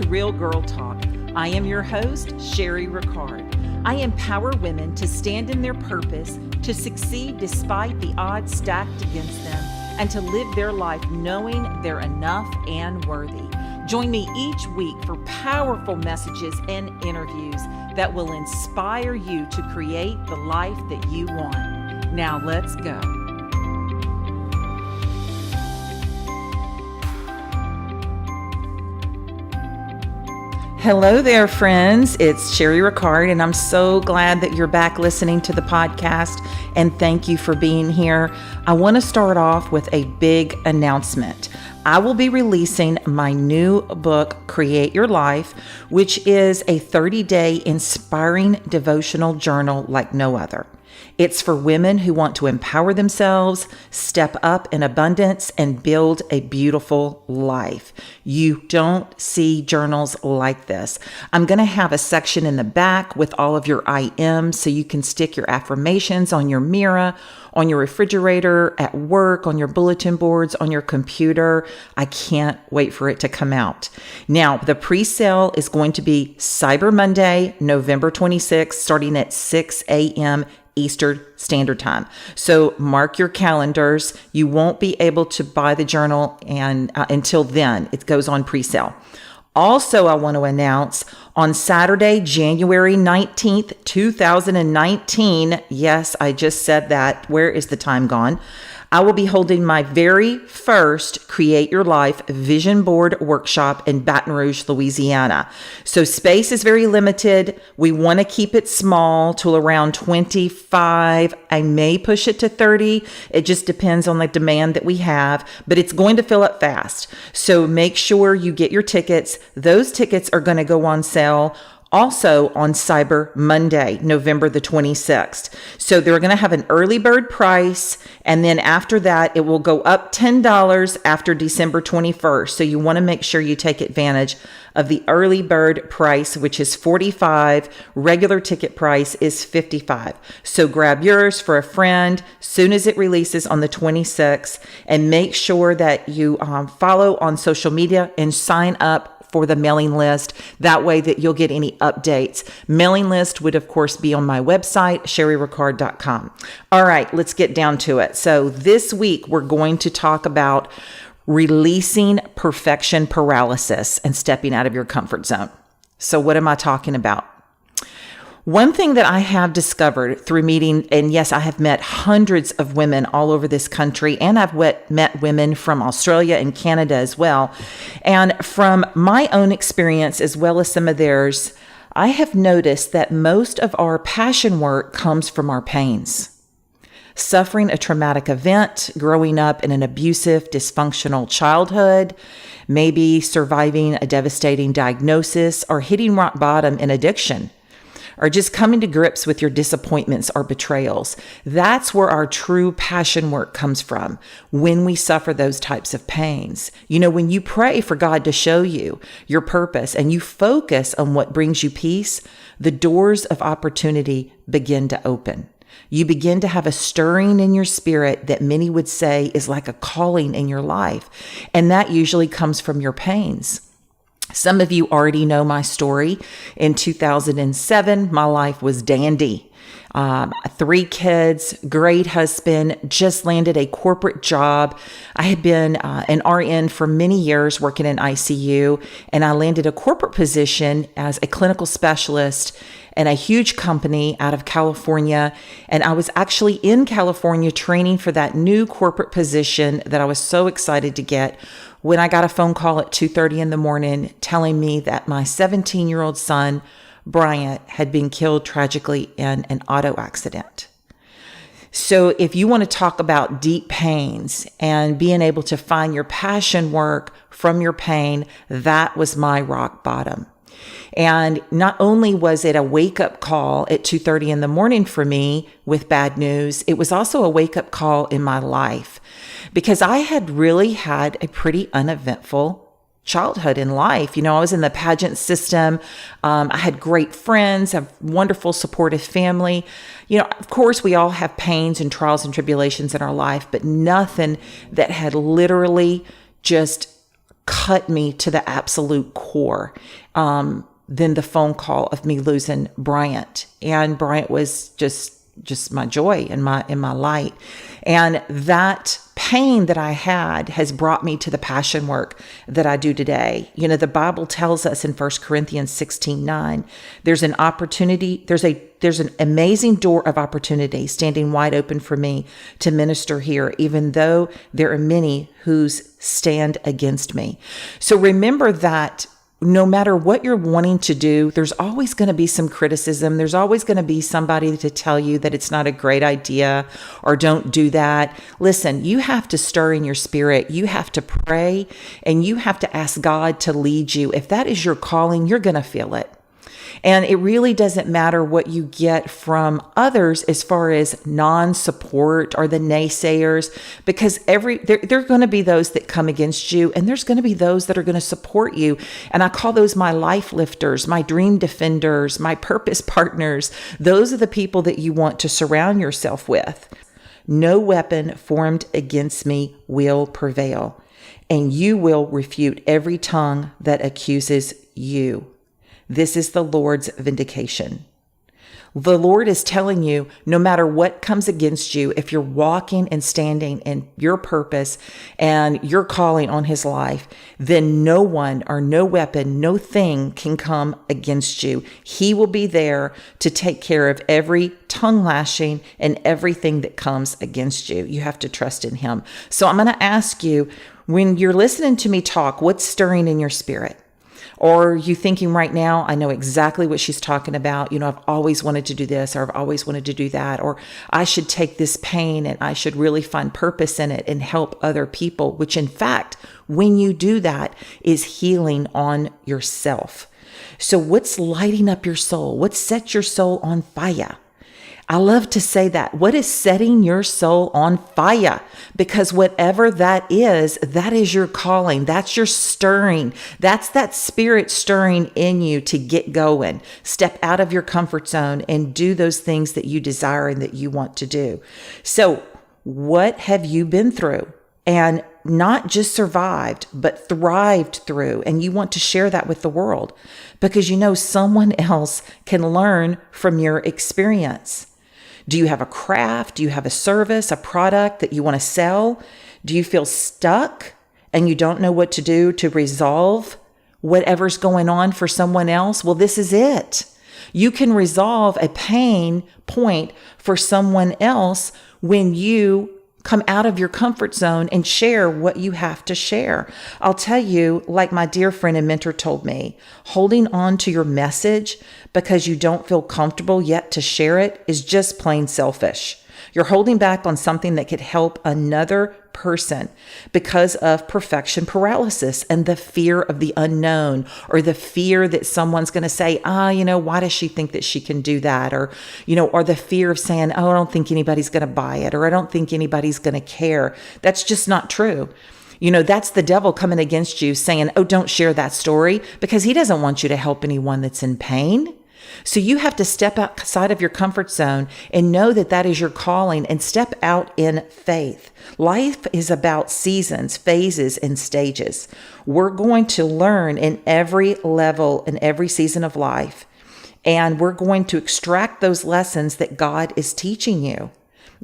to Real Girl Talk. I am your host, Sherry Ricard. I empower women to stand in their purpose, to succeed despite the odds stacked against them, and to live their life knowing they're enough and worthy. Join me each week for powerful messages and interviews that will inspire you to create the life that you want. Now let's go. Hello there, friends. It's Sherry Ricard, and I'm so glad that you're back listening to the podcast, and thank you for being here. I want to start off with a big announcement. I will be releasing my new book, Create Your Life, which is a 30-day inspiring devotional journal like no other. It's for women who want to empower themselves, step up in abundance, and build a beautiful life. You don't see journals like this. I'm going to have a section in the back with all of your IMs so you can stick your affirmations on your mirror, on your refrigerator, at work, on your bulletin boards, on your computer. I can't wait for it to come out. Now, the pre-sale is going to be Cyber Monday, November 26th, starting at 6 a.m. Eastern Standard Time. So mark your calendars. You won't be able to buy the journal until then. It goes on pre-sale. Also, I want to announce on Saturday, January 19th, 2019. Yes, I just said that. Where is the time gone? I will be holding my very first Create Your Life Vision Board workshop in Baton Rouge, Louisiana. So space is very limited. We want to keep it small to around 25. I may push it to 30. It just depends on the demand that we have, but it's going to fill up fast. So make sure you get your tickets. Those tickets are going to go on sale also on Cyber Monday, November the 26th. So they're going to have an early bird price, and then after that, it will go up $10 after December 21st. So you want to make sure you take advantage of the early bird price, which is $45. Regular ticket price is $55. So grab yours for a friend soon as it releases on the 26th, and make sure that you follow on social media and sign up for the mailing list. That way that you'll get any updates. Mailing list would, of course, be on my website, sherryricard.com. All right, let's get down to it. So this week, we're going to talk about releasing perfection paralysis and stepping out of your comfort zone. So what am I talking about? One thing that I have discovered through meeting, and yes, I have met hundreds of women all over this country, and I've met women from Australia and Canada as well. And from my own experience, as well as some of theirs, I have noticed that most of our passion work comes from our pains. Suffering a traumatic event, growing up in an abusive, dysfunctional childhood, maybe surviving a devastating diagnosis, or hitting rock bottom in addiction, or just coming to grips with your disappointments or betrayals. That's where our true passion work comes from, when we suffer those types of pains. You know, when you pray for God to show you your purpose and you focus on what brings you peace, the doors of opportunity begin to open. You begin to have a stirring in your spirit that many would say is like a calling in your life. And that usually comes from your pains. Some of you already know my story. In 2007, my life was dandy. 3 kids, great husband, just landed a corporate job. I had been an RN for many years working in ICU, and I landed a corporate position as a clinical specialist in a huge company out of California. And I was actually in California training for that new corporate position that I was so excited to get, when I got a phone call at 2:30 in the morning telling me that my 17-year-old son, Bryant, had been killed tragically in an auto accident. So if you want to talk about deep pains and being able to find your passion work from your pain, that was my rock bottom. And not only was it a wake-up call at 2:30 in the morning for me with bad news, it was also a wake-up call in my life, because I had really had a pretty uneventful childhood in life. You know, I was in the pageant system. I had great friends, a wonderful supportive family. You know, of course, we all have pains and trials and tribulations in our life, but nothing that had literally just cut me to the absolute core than the phone call of me losing Bryant. And Bryant was just my joy and my light. And that pain that I had has brought me to the passion work that I do today. You know, the Bible tells us in 1 Corinthians 16:9, there's an opportunity, there's an amazing door of opportunity standing wide open for me to minister here, even though there are many who stand against me. So remember that no matter what you're wanting to do, there's always going to be some criticism. There's always going to be somebody to tell you that it's not a great idea or don't do that. Listen, you have to stir in your spirit. You have to pray and you have to ask God to lead you. If that is your calling, you're going to feel it. And it really doesn't matter what you get from others as far as non-support or the naysayers, because there are going to be those that come against you, and there's going to be those that are going to support you. And I call those my life lifters, my dream defenders, my purpose partners. Those are the people that you want to surround yourself with. No weapon formed against me will prevail, and you will refute every tongue that accuses you. This is the Lord's vindication. The Lord is telling you, no matter what comes against you, if you're walking and standing in your purpose and your calling on His life, then no one or no weapon, no thing can come against you. He will be there to take care of every tongue lashing and everything that comes against you. You have to trust in Him. So I'm going to ask you, when you're listening to me talk, what's stirring in your spirit? Or are you thinking right now, I know exactly what she's talking about. You know, I've always wanted to do this, or I've always wanted to do that, or I should take this pain and I should really find purpose in it and help other people, which in fact, when you do that, is healing on yourself. So what's lighting up your soul? What sets your soul on fire? I love to say that. What is setting your soul on fire? Because whatever that is your calling. That's your stirring. That's that spirit stirring in you to get going. Step out of your comfort zone and do those things that you desire and that you want to do. So what have you been through? And not just survived, but thrived through. And you want to share that with the world because you know someone else can learn from your experience. Do you have a craft? Do you have a service, a product that you want to sell? Do you feel stuck and you don't know what to do to resolve whatever's going on for someone else? Well, this is it. You can resolve a pain point for someone else when you come out of your comfort zone and share what you have to share. I'll tell you, like my dear friend and mentor told me, holding on to your message because you don't feel comfortable yet to share it is just plain selfish. You're holding back on something that could help another person because of perfection paralysis and the fear of the unknown, or the fear that someone's going to say, why does she think that she can do that? Or, or the fear of saying, I don't think anybody's going to buy it, or I don't think anybody's going to care. That's just not true. That's the devil coming against you saying, don't share that story, because he doesn't want you to help anyone that's in pain. So you have to step outside of your comfort zone and know that that is your calling, and step out in faith. Life is about seasons, phases, and stages. We're going to learn in every level, in every season of life, and we're going to extract those lessons that God is teaching you.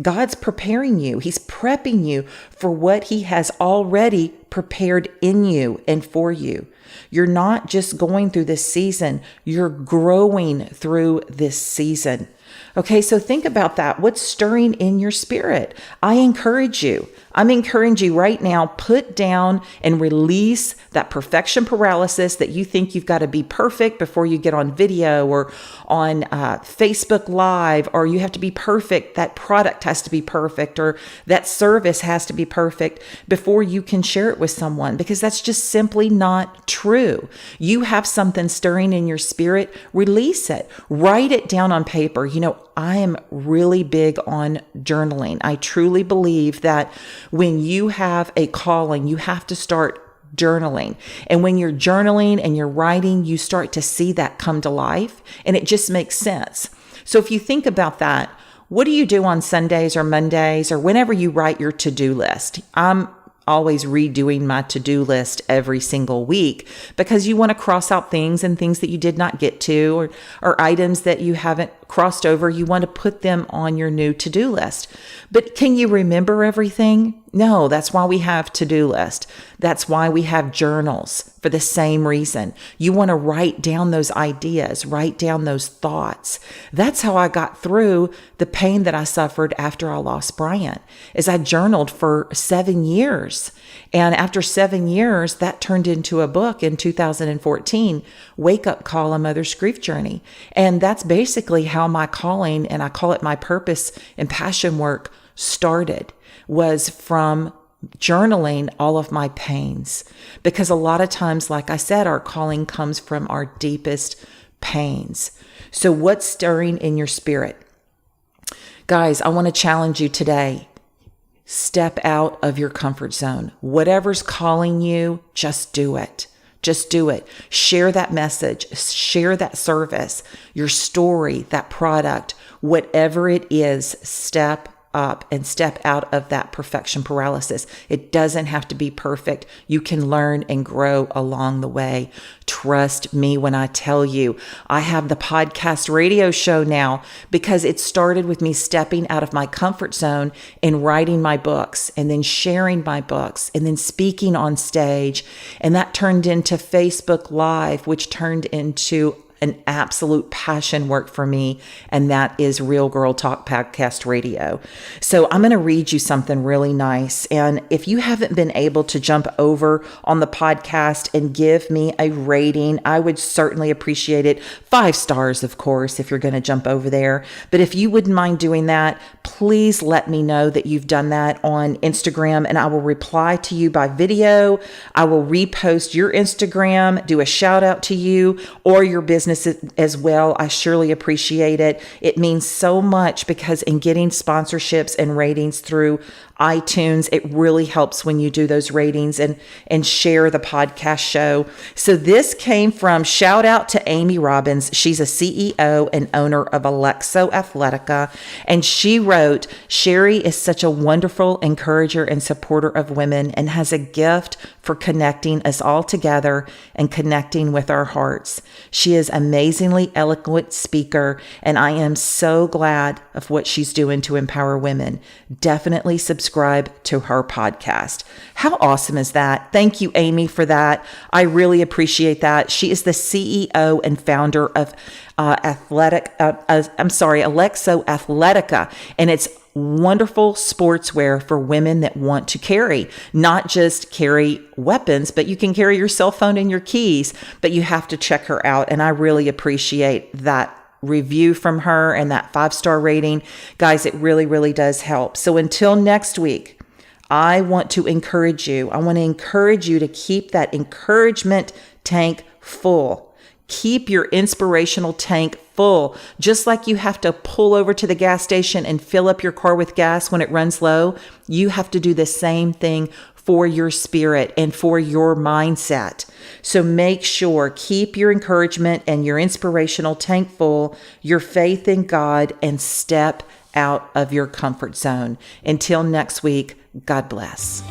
God's preparing you. He's prepping you for what He has already prepared in you and for you. You're not just going through this season, you're growing through this season. Okay, so think about that. What's stirring in your spirit? I'm encouraging you right now, put down and release that perfection paralysis that you think you've got to be perfect before you get on video or on Facebook Live, or you have to be perfect. That product has to be perfect, or that service has to be perfect before you can share it with someone, because that's just simply not true. You have something stirring in your spirit, release it, write it down on paper. I am really big on journaling. I truly believe that when you have a calling, you have to start journaling. And when you're journaling and you're writing, you start to see that come to life, and it just makes sense. So if you think about that, what do you do on Sundays or Mondays or whenever you write your to-do list? I'm always redoing my to-do list every single week, because you want to cross out things and things that you did not get to, or items that you haven't crossed over. You want to put them on your new to-do list. But can you remember everything? No, that's why we have to-do list. That's why we have journals, for the same reason. You want to write down those ideas, write down those thoughts. That's how I got through the pain that I suffered after I lost Bryant, is I journaled for 7 years. And after 7 years, that turned into a book in 2014, Wake Up Call, A Mother's Grief Journey. And that's basically how my calling, and I call it my purpose and passion work, started, was from journaling all of my pains. Because a lot of times, like I said, our calling comes from our deepest pains. So what's stirring in your spirit? Guys, I want to challenge you today. Step out of your comfort zone. Whatever's calling you, just do it. Just do it. Share that message, share that service, your story, that product, whatever it is, step up and step out of that perfection paralysis. It doesn't have to be perfect. You can learn and grow along the way. Trust me when I tell you, I have the podcast radio show now because it started with me stepping out of my comfort zone and writing my books, and then sharing my books, and then speaking on stage. And that turned into Facebook Live, which turned into an absolute passion work for me, and that is Real Girl Talk Podcast Radio. So I'm going to read you something really nice. And if you haven't been able to jump over on the podcast and give me a rating, I would certainly appreciate it. 5 stars, of course, if you're going to jump over there. But if you wouldn't mind doing that, please let me know that you've done that on Instagram, and I will reply to you by video. I will repost your Instagram, do a shout out to you or your business as well. I surely appreciate it. It means so much, because in getting sponsorships and ratings through iTunes, it really helps when you do those ratings and share the podcast show. So this came from, shout out to Amy Robbins. She's a CEO and owner of Alexo Athletica. And she wrote, Sherry is such a wonderful encourager and supporter of women, and has a gift for connecting us all together and connecting with our hearts. She is amazingly eloquent speaker, and I am so glad of what she's doing to empower women. Definitely subscribe to her podcast. How awesome is that? Thank you, Amy, for that. I really appreciate that. She is the CEO and founder of Alexo Athletica, and it's wonderful sportswear for women that want to carry, not just carry weapons, but you can carry your cell phone and your keys, but you have to check her out. And I really appreciate that review from her and that 5-star rating. Guys, it really, really does help. So until next week, I want to encourage you. I want to encourage you to keep that encouragement tank full. Keep your inspirational tank full. Just like you have to pull over to the gas station and fill up your car with gas when it runs low, you have to do the same thing for your spirit and for your mindset. So make sure, keep your encouragement and your inspirational tank full, your faith in God, and step out of your comfort zone. Until next week, God bless.